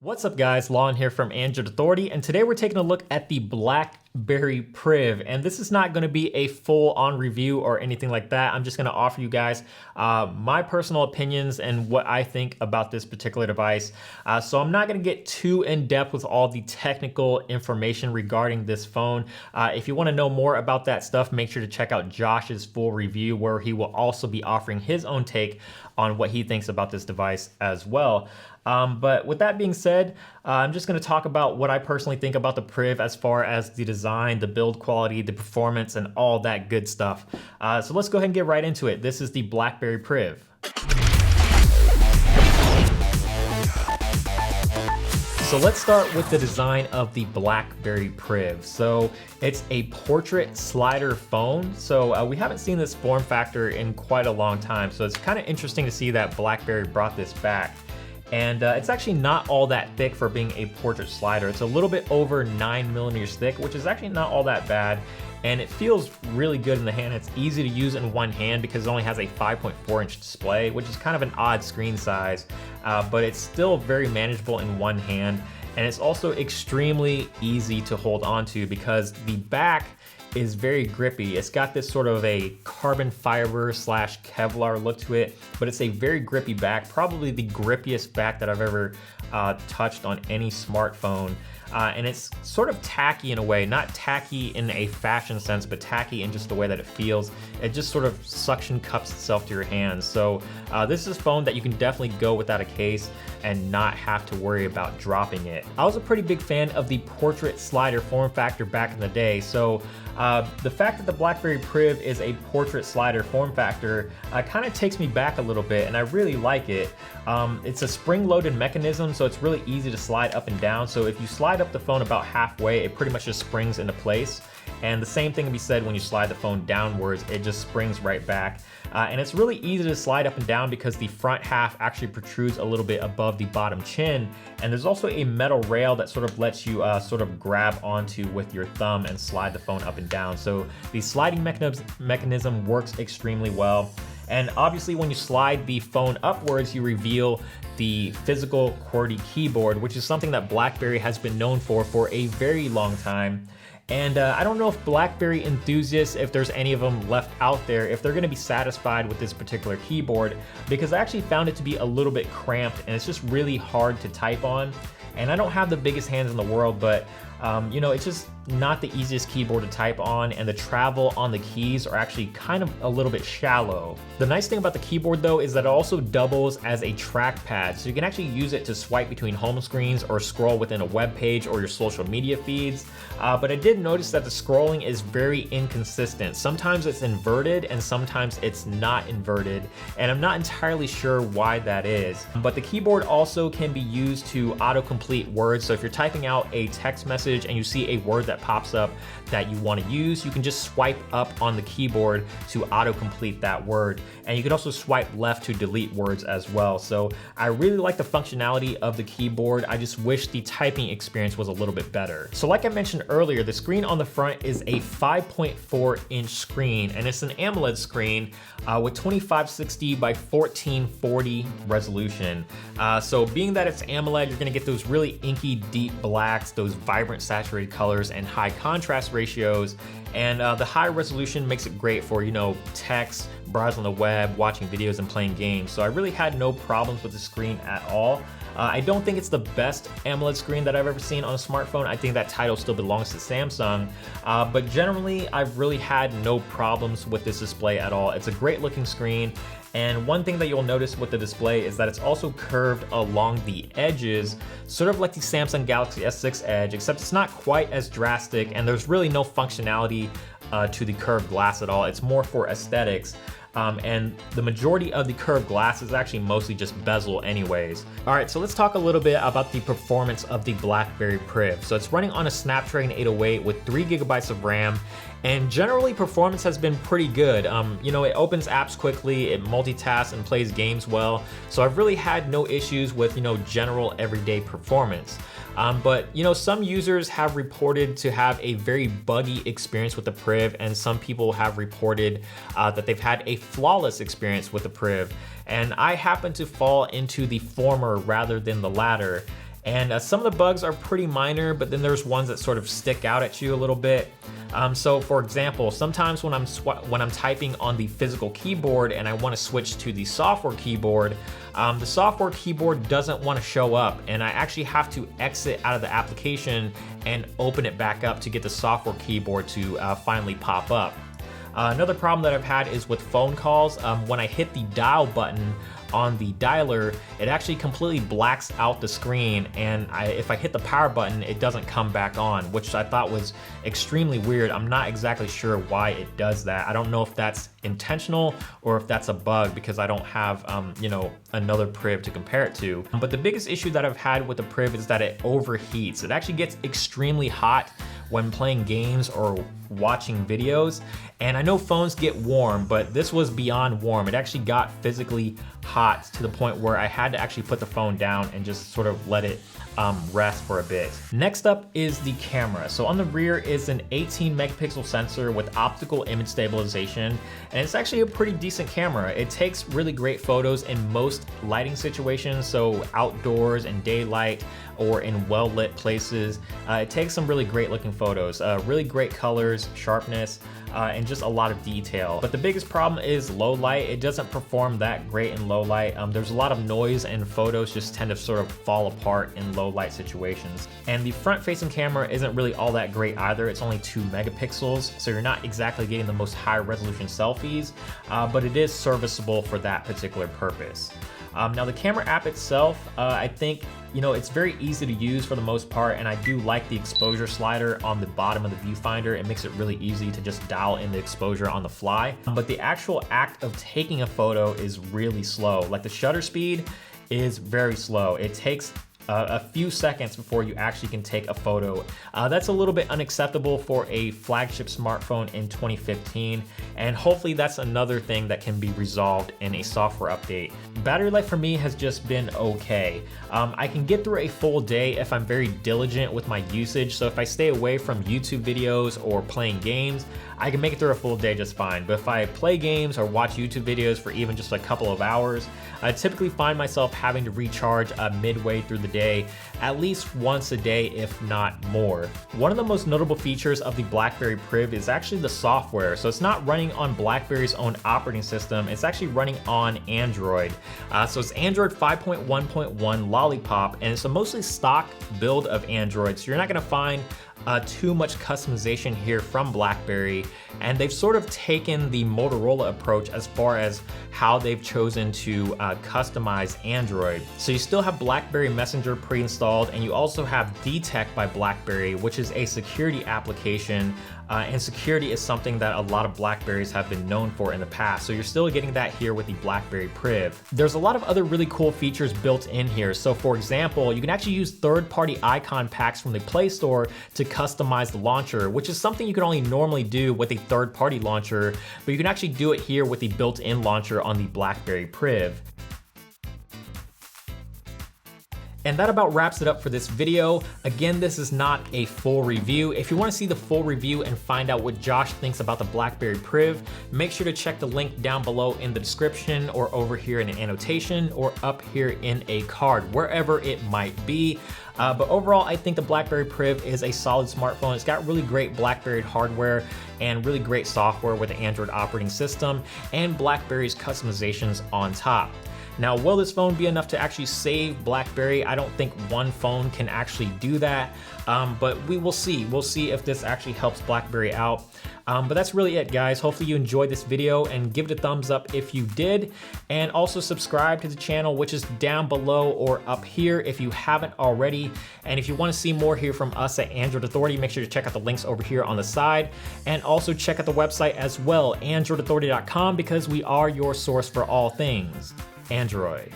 What's up guys, Lanh here from Android Authority, and today we're taking a look at the Blackberry Priv, and this is not going to be a full-on review or anything like that. I'm just going to offer you guys my personal opinions and what I think about this particular device. So I'm not going to get too in-depth with all the technical information regarding this phone. If you want to know more about that stuff, make sure to check out Josh's full review, where he will also be offering his own take on what he thinks about this device as well. But with that being said, I'm just going to talk about what I personally think about the Priv as far as the design, the build quality, the performance, and all that good stuff. So let's go ahead and get right into it. This is the Blackberry Priv. So let's start with the design of the Blackberry Priv. So it's a portrait slider phone. So we haven't seen this form factor in quite a long time. So it's kind of interesting to see that Blackberry brought this back. And it's actually not all that thick for being a portrait slider. It's a little bit over 9 millimeters thick, which is actually not all that bad. And it feels really good in the hand. It's easy to use in one hand because it only has a 5.4-inch display, which is kind of an odd screen size, but it's still very manageable in one hand. And it's also extremely easy to hold on to because the back is very grippy. It's got this sort of a carbon fiber slash Kevlar look to it, but it's a very grippy back, probably the grippiest back that I've ever touched on any smartphone. And it's sort of tacky in a way, not tacky in a fashion sense, but tacky in just the way that it feels. It just sort of suction cups itself to your hands. So this is a phone that you can definitely go without a case and not have to worry about dropping it. I was a pretty big fan of the portrait slider form factor back in the day. So the fact that the Blackberry Priv is a portrait slider form factor kind of takes me back a little bit, and I really like it. It's a spring-loaded mechanism, so it's really easy to slide up and down. So if you slide up the phone about halfway, it pretty much just springs into place. And the same thing can be said when you slide the phone downwards, it just springs right back. And it's really easy to slide up and down because the front half actually protrudes a little bit above the bottom chin. And there's also a metal rail that sort of lets you sort of grab onto with your thumb and slide the phone up and down. So the sliding mechanism works extremely well. And obviously when you slide the phone upwards, you reveal the physical QWERTY keyboard, which is something that Blackberry has been known for a very long time. And I don't know if Blackberry enthusiasts, if there's any of them left out there, if they're gonna be satisfied with this particular keyboard, because I actually found it to be a little bit cramped and it's just really hard to type on. And I don't have the biggest hands in the world, but you know, it's just not the easiest keyboard to type on, and the travel on the keys are actually kind of a little bit shallow. The nice thing about the keyboard though is that it also doubles as a trackpad, so you can actually use it to swipe between home screens or scroll within a web page or your social media feeds. But I did notice that the scrolling is very inconsistent. Sometimes it's inverted and sometimes it's not inverted, and I'm not entirely sure why that is. But the keyboard also can be used to autocomplete words, so if you're typing out a text message and you see a word that pops up that you want to use, you can just swipe up on the keyboard to autocomplete that word. And you can also swipe left to delete words as well. So I really like the functionality of the keyboard. I just wish the typing experience was a little bit better. So like I mentioned earlier, the screen on the front is a 5.4-inch screen, and it's an AMOLED screen with 2560 by 1440 resolution. So being that it's AMOLED, you're gonna get those really inky deep blacks, those vibrant saturated colors, and high contrast ratios. And the high resolution makes it great for, you know, text, browsing the web, watching videos, and playing games. So I really had no problems with the screen at all. I don't think it's the best AMOLED screen that I've ever seen on a smartphone. I think that title still belongs to Samsung. But generally, I've really had no problems with this display at all. It's a great looking screen. And one thing that you'll notice with the display is that it's also curved along the edges, sort of like the Samsung Galaxy S6 Edge, except it's not quite as drastic, and there's really no functionality to the curved glass at all. It's more for aesthetics. And the majority of the curved glass is actually mostly just bezel anyways. All right, so let's talk a little bit about the performance of the Blackberry Priv. So it's running on a Snapdragon 808 with 3 GB of RAM, and generally performance has been pretty good. You know, it opens apps quickly, it multitasks and plays games well. So I've really had no issues with, you know, general everyday performance. But you know, some users have reported to have a very buggy experience with the Priv, and some people have reported that they've had a flawless experience with the Priv. And I happen to fall into the former rather than the latter. And some of the bugs are pretty minor, but then there's ones that sort of stick out at you a little bit. So for example, sometimes when I'm typing on the physical keyboard and I want to switch to the software keyboard doesn't want to show up, and I actually have to exit out of the application and open it back up to get the software keyboard to finally pop up. Another problem that I've had is with phone calls. When I hit the dial button on the dialer, it actually completely blacks out the screen, and if I hit the power button, it doesn't come back on, which I thought was extremely weird. I'm not exactly sure why it does that. I don't know if that's intentional or if that's a bug, because I don't have another Priv to compare it to. But the biggest issue that I've had with the Priv is that it overheats. It actually gets extremely hot when playing games or watching videos. And I know phones get warm, but this was beyond warm. It actually got physically hot to the point where I had to actually put the phone down and just sort of let it rest for a bit. Next up is the camera. So on the rear is an 18 megapixel sensor with optical image stabilization, and it's actually a pretty decent camera. It takes really great photos in most lighting situations, so outdoors and daylight or in well-lit places. It takes some really great looking photos, really great colors, sharpness, and just a lot of detail. But the biggest problem is low light. It doesn't perform that great in low light. There's a lot of noise, and photos just tend to sort of fall apart in low light situations. And the front facing camera isn't really all that great either. It's only 2 megapixels, so you're not exactly getting the most high resolution selfies, but it is serviceable for that particular purpose. Now the camera app itself, I think, it's very easy to use for the most part, and I do like the exposure slider on the bottom of the viewfinder. It makes it really easy to just dial in the exposure on the fly. But the actual act of taking a photo is really slow. Like the shutter speed is very slow. It takes a few seconds before you actually can take a photo. That's a little bit unacceptable for a flagship smartphone in 2015, and hopefully that's another thing that can be resolved in a software update. Battery life for me has just been okay. I can get through a full day if I'm very diligent with my usage, so if I stay away from YouTube videos or playing games, I can make it through a full day just fine. But if I play games or watch YouTube videos for even just a couple of hours, I typically find myself having to recharge midway through the day, at least once a day, if not more. One of the most notable features of the Blackberry Priv is actually the software. So it's not running on BlackBerry's own operating system, it's actually running on Android. So it's Android 5.1.1 Lollipop, and it's a mostly stock build of Android, so you're not gonna find too much customization here from BlackBerry, and they've sort of taken the Motorola approach as far as how they've chosen to customize Android. So you still have BlackBerry Messenger pre-installed, and you also have Detect by BlackBerry, which is a security application, and security is something that a lot of Blackberries have been known for in the past. So you're still getting that here with the Blackberry Priv. There's a lot of other really cool features built in here. So for example, you can actually use third-party icon packs from the Play Store to customize the launcher, which is something you can only normally do with a third-party launcher, but you can actually do it here with the built-in launcher on the Blackberry Priv. And that about wraps it up for this video. Again, this is not a full review. If you want to see the full review and find out what Josh thinks about the Blackberry Priv, make sure to check the link down below in the description, or over here in an annotation, or up here in a card, wherever it might be. But overall, I think the Blackberry Priv is a solid smartphone. It's got really great BlackBerry hardware and really great software with the Android operating system and BlackBerry's customizations on top. Now, will this phone be enough to actually save BlackBerry? I don't think one phone can actually do that, but we will see. We'll see if this actually helps BlackBerry out. But that's really it, guys. Hopefully you enjoyed this video, and give it a thumbs up if you did. And also subscribe to the channel, which is down below or up here if you haven't already. And if you want to see more here from us at Android Authority, make sure to check out the links over here on the side. And also check out the website as well, androidauthority.com, because we are your source for all things Android.